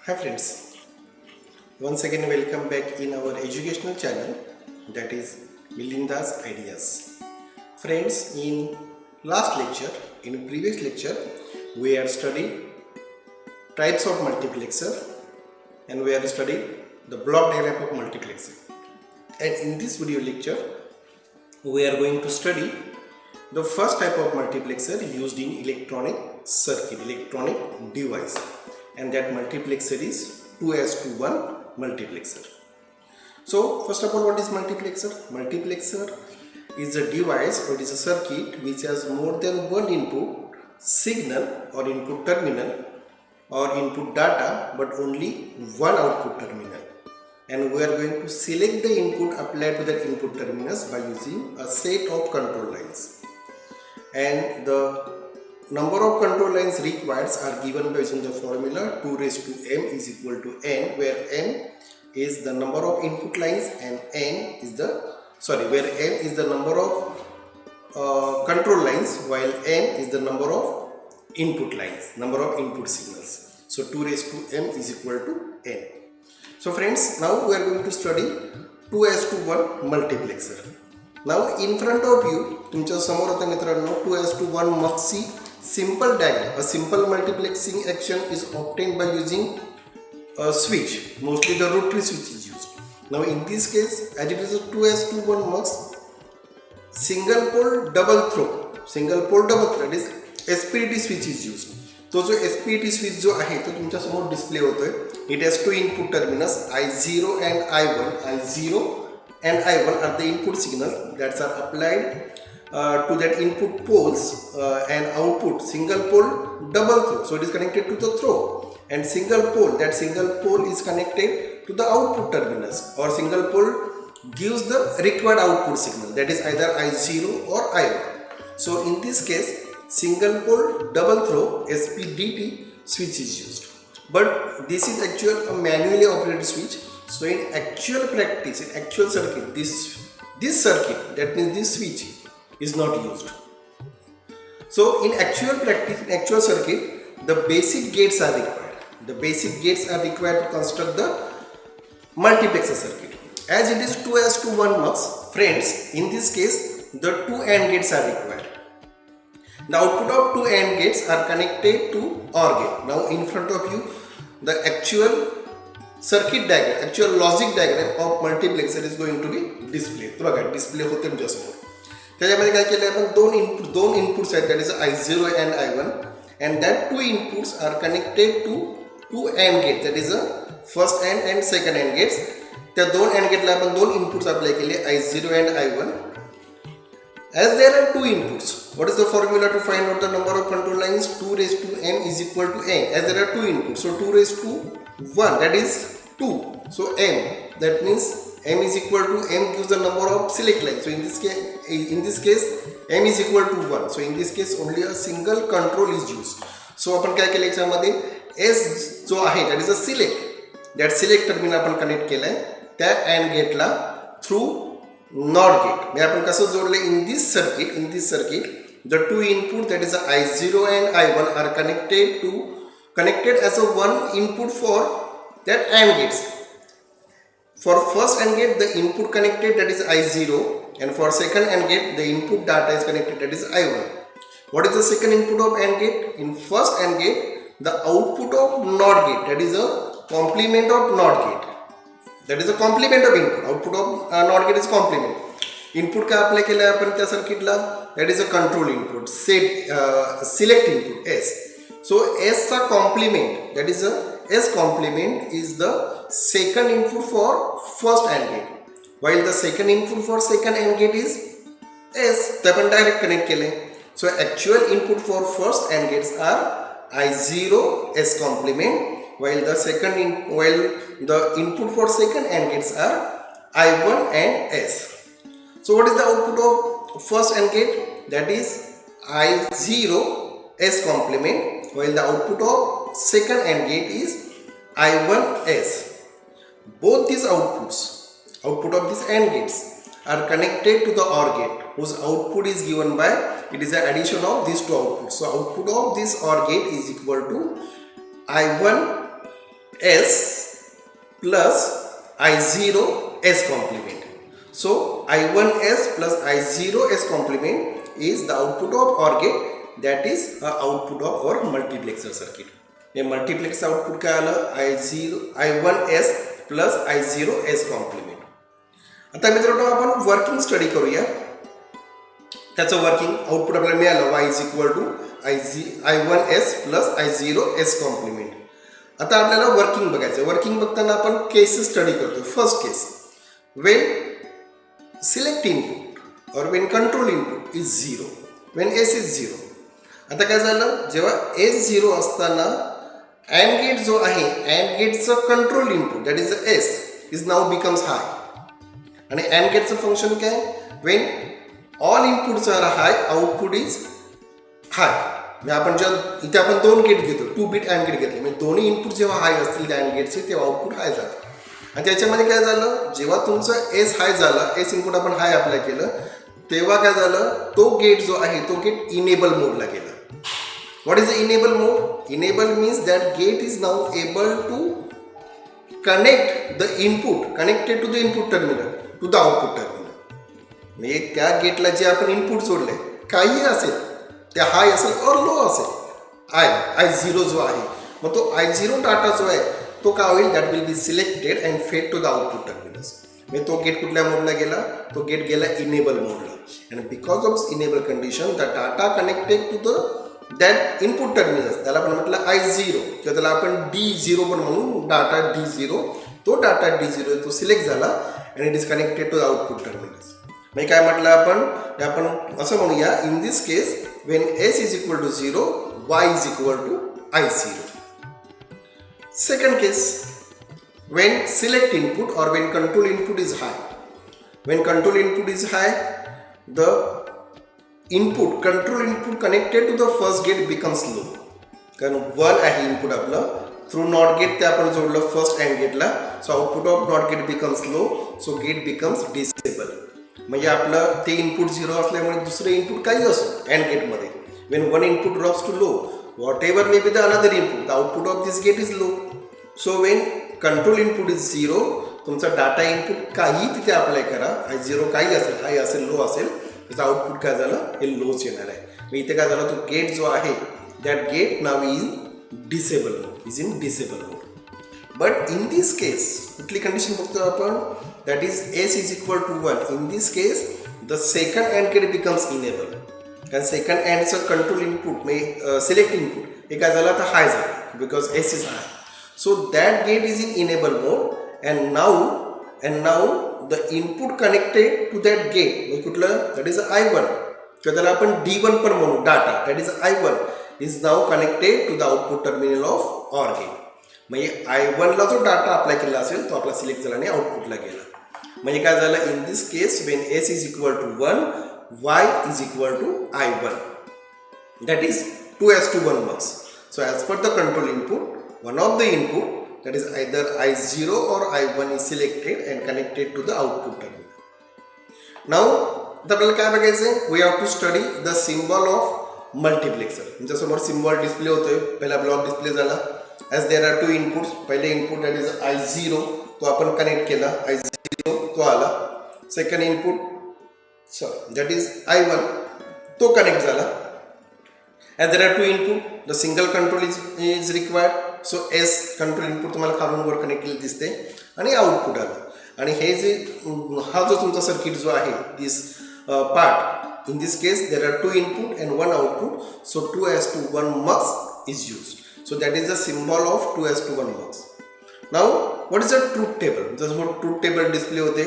Hi friends, once again welcome back in our educational channel, that is Milinda's Ideas. Friends, in previous lecture, we are studying types of multiplexer and we are studying the block diagram of multiplexer. And in this video lecture, we are going to study the first type of multiplexer used in electronic circuit, electronic device, and that multiplexer is 2:1 multiplexer. So first of all, what is multiplexer? Multiplexer is a device or it is a circuit which has more than one input signal or input terminal or input data, but only one output terminal. And we are going to select the input applied to that input terminals by using a set of control lines. And the number of control lines required are given by using the formula 2 raised to m is equal to n, where m is the number of input lines and n is the where m is the number of control lines, while n is the number of input lines, number of input signals. So 2 raised to m is equal to n. So friends, now we are going to study 2:1 multiplexer. Now in front of you, तुमच्या समोर आता मित्रांनो 2:1 मगची simple diagram. A simple multiplexing action is obtained by using a switch. Mostly the rotary switch is used. Now in this case, as it is a 2:1 mux, single pole double throw, that is SPDT switch is used. तो जो SPDT switch जो आहे तो तुमच्या समोर display होतोय. It has two input terminals I0 and I1. I0 and I1 are the input signals that are applied to that input poles and output single pole double throw. So it is connected to the throw, and that single pole is connected to the output terminals, or single pole gives the required output signal, that is either I0 or I1. So in this case, single pole double throw SPDT switch is used, but this is actually a manually operated switch. So in actual practice, in actual circuit, this circuit, that means this switch, is not used. So in actual practice, in actual circuit, the basic gates are required. The basic gates are required to construct the multiplexer circuit. As it is 2:1 mux, friends, in this case, the two AND gates are required. The output of two AND gates are connected to OR gate. Now in front of you, the actual circuit diagram, actual logic diagram of multiplexer is going to be displayed. तो बघा display होते तुमच्या समोर. त्याच्यामध्ये काय केलं आपण दोन इनपुट्स आहेत, that is I0 and I1, and that two inputs are connected to two AND gates, that is a first AND and second AND gates. त्या दोन AND गेटला आपण दोन इनपुट्स अप्लाय केले I0 and I1. As there are two inputs, what is the formula to find out the number of control lines? 2 raised to m is equal to n. As there are two inputs, so 2 raised to 1, that is 2. So m, that means m is equal to m gives the number of select lines. So in this case m is equal to 1. So in this case only a single control is used. So आपण काय केलं याच्यामध्ये s जो आहे that is a select, that select terminal आपण connect केलाय त्या AND गेटला थ्रू NOT gate. मी आपण कसं जोडले in this circuit the two input, that is I0 and I1, are connected as a one input for that AND gates. For first AND gate the input connected, that is I0, and for second AND gate the input data is connected, that is I1. What is the second input of AND gate? In first AND gate the output of NOT gate, that is a complement of NOT gate. That is a complement of input. Output of NOT gate is complement. Input का apply केला आपण त्या सर्किटला, that is a control input, select input S. So S चा complement, that is a S complement is the second input for first AND gate, while the second input for second AND gate is S. ते आपण direct connect केले. So actual input for first AND gates are I0 S complement, while the input for second AND gates are I1 and S. So what is the output of first AND gate? That is I0 S complement, while the output of second AND gate is I1 S. Both these output of these AND gates are connected to the OR gate, whose output is given by, it is the addition of these two outputs. So output of this OR gate is equal to I1 S plus I0 S complement. So I1S plus I0 S complement is the output of OR gate, that is output of our multiplexer circuit. Hey multiplex output काय आलं I1S plus I0 S complement. आता मित्रांनो आपण working study करूया. त्याचं working output आपल्याला मिळालं y is equal to I1S plus I0 S complement. आता आपल्याला वर्किंग बघायचं. वर्किंग बघताना आपण केस स्टडी करतो. First case, when select input और when control input is 0, when S is 0. आता काय झालं, जेव्हा S 0 असताना अँड गेट जो आहे, अँड गेटचं control input that is S is now becomes high. आणि अँड गेटचं फंक्शन काय, when all inputs are high output is high. म्हणजे आपण जेव्हा इथे आपण 2 गेट घेतो, 2 बिट अँड गेट घेतले, म्हणजे दोन्ही इनपुट जेव्हा हाय असतील त्या अँड गेटचे तेव्हा आउटपुट हाय जातं. आणि त्याच्यामध्ये काय झालं, जेव्हा तुमचं S हाय झाला, S इनपुट आपण हाय अप्लाय केलं, तेव्हा काय झालं, तो गेट जो आहे तो गेट इनेबल मोडला गेला. What is the enable mode? Enable means that gate is now able to connect the input connected to the input terminal to the output terminal. म्हणजे त्या गेटला जे आपण इनपुट सोडले, काही असेल, ते हाय असेल और लो असेल, I0 जो आहे, मग तो I0 डाटा जो आहे तो काय होईल, that will be selected and fed to the output terminals. म्हणजे तो गेट कुठल्या मोडला गेला, तो गेट गेला इनेबल मोडला. And because of enable condition the data connected to the that input terminals, त्याला आपण म्हटलं I0 किंवा त्याला आपण D0 पण म्हणून, डाटा D0, तो डाटा D0 तो सिलेक्ट झाला and it is connected to the output terminals. म्हणजे काय म्हटलं आपण असं म्हणूया, in this case when S is equal to 0, Y is equal to I0. Second case, when select input or when control input is high. When control input is high, the control input connected to the first gate becomes low. कारण 1 आहे input आपलं, through not gate ते आपण जोडलं first and गेटला, so output of not gate becomes low, so gate becomes disable. म्हणजे आपलं ते इनपुट 0 असल्यामुळे दुसरे इनपुट काही असो अँड गेटमध्ये, when one input drops to low, whatever may be the another input, the output of this gate is low. So when control input is 0, तुमचा data input काही तिथे अप्लाय करा, I0 काही असेल, हाय असेल, लो असेल, त्याचं आउटपुट काय झालं, हे लोच येणार आहे. मग इथे काय झालं, तो गेट जो आहे, that gate now is disable mode, is in disable mode. But in this case कुठली कंडिशन बघतो आपण, that is S is equal to 1. In this case the second and gate becomes enable. कारण सेकंड अँडचं control input म्हणजे select input हे काय झालं, आता हाय झालं, because S is high. So that gate is in enable mode and now the input connected to that gate म्हणजे कुठलं, दॅट इज I1 किंवा त्याला आपण D1 पण म्हणू, data that is I1 is now connected to the output terminal of OR gate. म्हणजे I1 ला जो data apply केला असेल तो आपला सिलेक्ट झाला आणि आउटपुटला गेला. म्हणजे काय झालं, in this case when S is equal to 1, Y is equal to I1, that is 2:1 mux. So as per the control input, one of the input, that is either I0 or I1 is selected and connected to the output terminal. Now आपल्याला काय बघायचं, we have to study the symbol of multiplexer. तुमच्यासमोर symbol display होतोय, पहिला block display झाला. as there are two inputs, पहिले input that is I0 तो आपण कनेक्ट केला, I0 तो आला. Second input that is I1 तो कनेक्ट झाला. as there are two input, the single control is required. so S control input तुम्हाला खालून वर कनेक्ट केलेलं दिसते आणि आउटपुट आलं. आणि हे जे हा जो तुमचा सर्किट जो आहे, this part, in this case there are two input and one output, so 2:1 mux is used. so that is the symbol of 2:1 mux. now what is the truth table? जसं truth table display होते,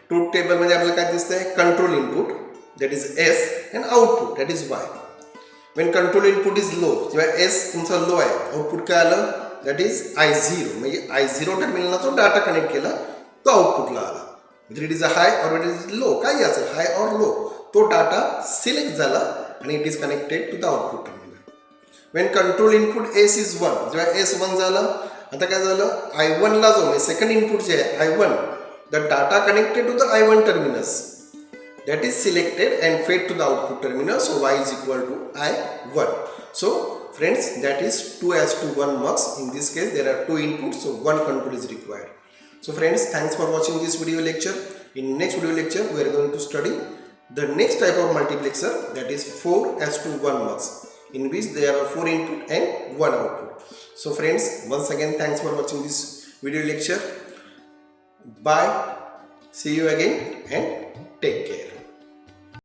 truth table मध्ये आपल्याला काय दिसतंय, control input that is S and output that is Y. When control input is low, जेव्हा S तुमचा लो आहे, output काय आलं, दॅट इज I0. म्हणजे I0 टर्मिनलला जो डाटा कनेक्ट केला तो आउटपुटला आला. इट इज अ हाय और इट इज लो, काही असेल, हाय और लो, तो डाटा सिलेक्ट झाला आणि it is connected to the output terminal. When control input S is 1, जेव्हा S 1 झाला, आता काय झालं, I1 ला जो म्हणजे सेकंड इनपुट जे आहे I1, the data connected to the I1 terminus that is selected and fed to the output terminal, so Y is equal to I1. So friends, that is 2:1 mux. In this case there are two inputs, so one control is required. So friends, thanks for watching this video lecture. In next video lecture we are going to study the next type of multiplexer, that is 4:1 mux, in which there are 4 input and 1 output. So friends, once again thanks for watching this video lecture. Bye, see you again and take care.